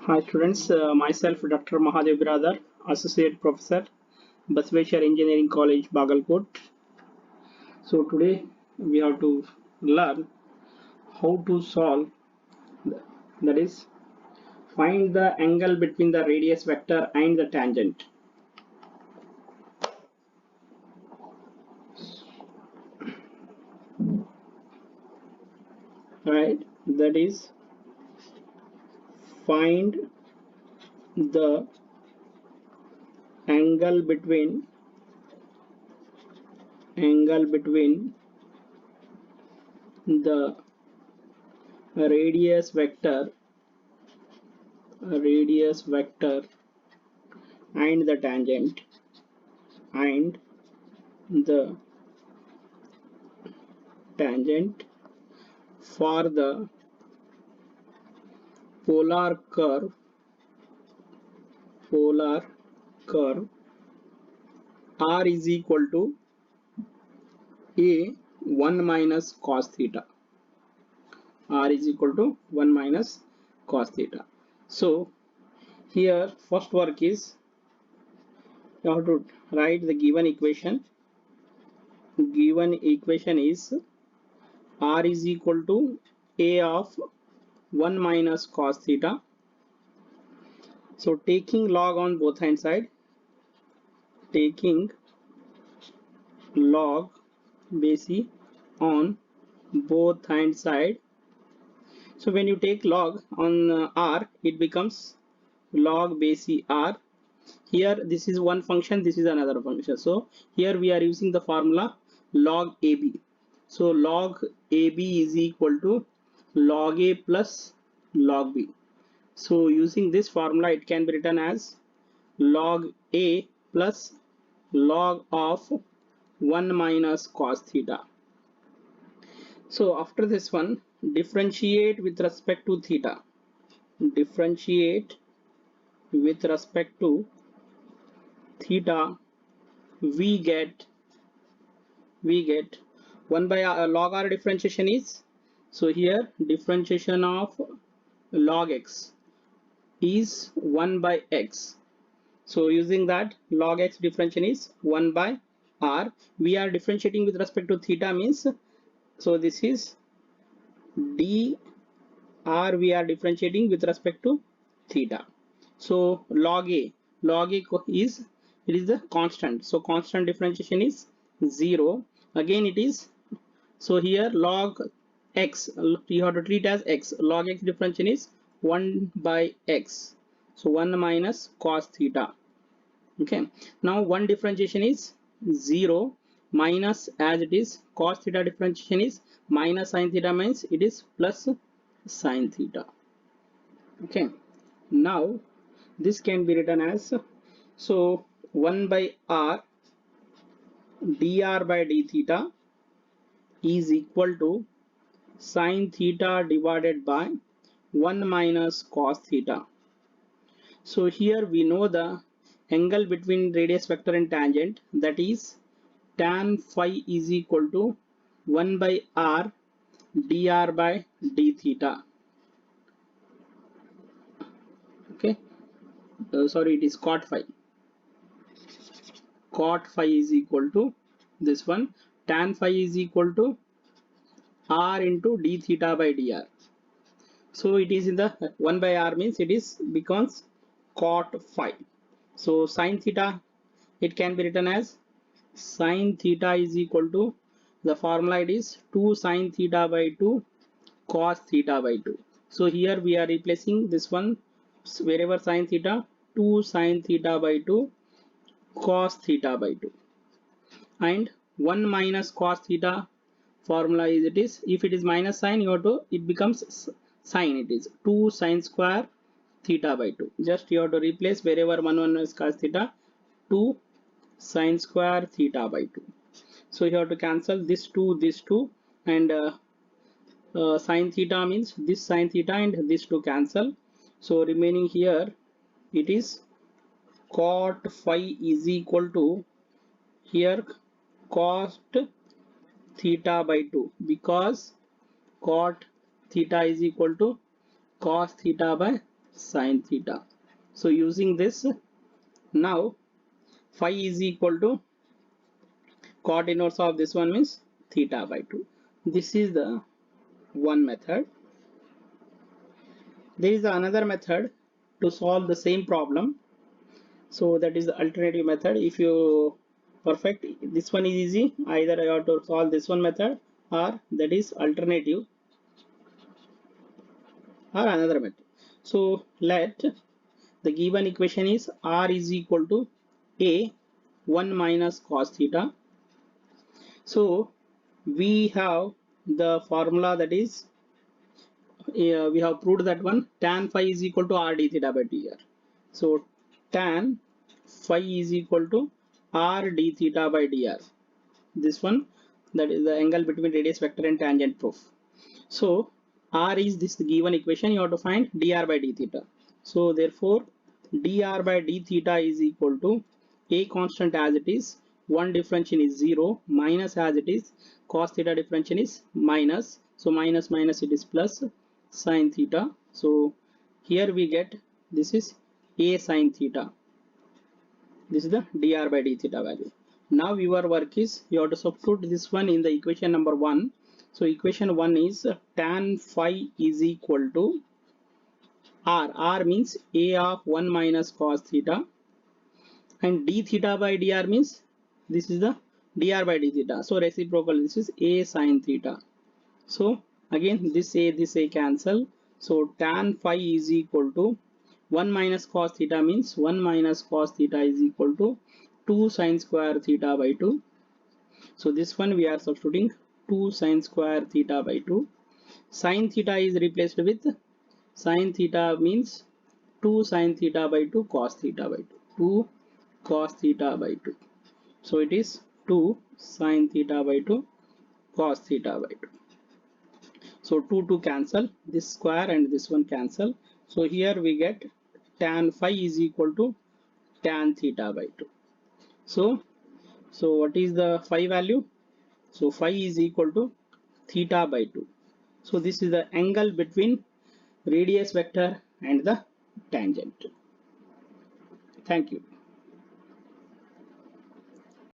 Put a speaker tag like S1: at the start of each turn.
S1: Hi students, myself Dr. Mahadev Biradar, Associate Professor, Basveshwar Engineering College, Bagalkot. So today we have to learn how to solve, that is, find the angle between the radius vector and the tangent. Right, that is, find the angle between the radius vector and the and the tangent for the polar curve r is equal to a 1 minus cos theta. R is equal to 1 minus cos theta. So here first work is you have to write the given equation. Given equation is r is equal to a of 1 minus cos theta. So taking log on both hand side, taking log base on both hand side. So when you take log on r, it becomes log base r. Here this is one function, this is another function. So here we are using the formula log ab. So log ab is equal to log a plus log b. So using this formula, it can be written as log a plus log of 1 minus cos theta. So after this one, differentiate with respect to theta. Differentiate with respect to theta, we get 1 by log r differentiation is, so here differentiation of log x is 1 by x. So using that, log x differentiation is 1 by r. We are differentiating with respect to theta means, so this is d r, we are differentiating with respect to theta. So log a is, it is the constant, so constant differentiation is 0. Again it is, so here log x, you have to treat as x. Log x differentiation is 1 by x, so 1 minus cos theta. Okay, now one differentiation is 0 minus, as it is cos theta differentiation is minus sin theta, means it is plus sin theta. Okay, now this can be written as, so 1 by r dr by d theta is equal to sin theta divided by 1 minus cos theta. So here we know the angle between radius vector and tangent, that is tan phi is equal to 1 by r dr by d theta. Okay, sorry, it is cot phi. Cot phi is equal to this one, tan phi is equal to r into d theta by dr. So it is in the 1 by r, means it is becomes cot phi. So sin theta, it can be written as sin theta is equal to, the formula it is 2 sin theta by 2 cos theta by 2. So here we are replacing this one, wherever sin theta, 2 sin theta by 2 cos theta by 2, and 1 minus cos theta formula is, it is, if it is minus sign, you have to, it becomes sine, it is 2 sine square theta by 2. Just you have to replace wherever 1 is cos theta, 2 sine square theta by 2. So you have to cancel this 2, and sine theta means this sine theta and this 2 cancel. So remaining here, it is cot phi is equal to, here cos theta by 2, because cot theta is equal to cos theta by sine theta. So using this, now phi is equal to cot inverse of this one means theta by 2. This is the one method. There is another method to solve the same problem. So that is the alternative method. If you perfect this one is easy, either I have to solve this one method or that is alternative or another method. So let the given equation is r is equal to a 1 minus cos theta. So we have the formula, that is we have proved that one, tan phi is equal to r d theta by dr. So tan phi is equal to r d theta by dr. This one, that is the angle between radius vector and tangent proof. So r is this given equation, you have to find dr by d theta. So therefore dr by d theta is equal to a constant as it is, one differentiation is 0, minus as it is, cos theta differentiation is minus, so minus minus it is plus sine theta. So here we get this is a sine theta. This is the dr by d theta value. Now your work is you have to substitute this one in the equation number 1. So equation 1 is tan phi is equal to r means a of 1 minus cos theta, and d theta by dr means this is the dr by d theta. So reciprocal, this is a sine theta. So again this a cancel. So tan phi is equal to 1 minus cos theta means 1 minus cos theta is equal to 2 sine square theta by 2. So this one we are substituting 2 sine square theta by 2. Sine theta is replaced with sine theta means 2 sine theta by 2 cos theta by 2. 2 cos theta by 2. So it is 2 sine theta by 2 cos theta by 2. So 2 cancel, this square and this one cancel. So here we get tan phi is equal to tan theta by 2. So what is the phi value? So phi is equal to theta by 2. So this is the angle between radius vector and the tangent. Thank you.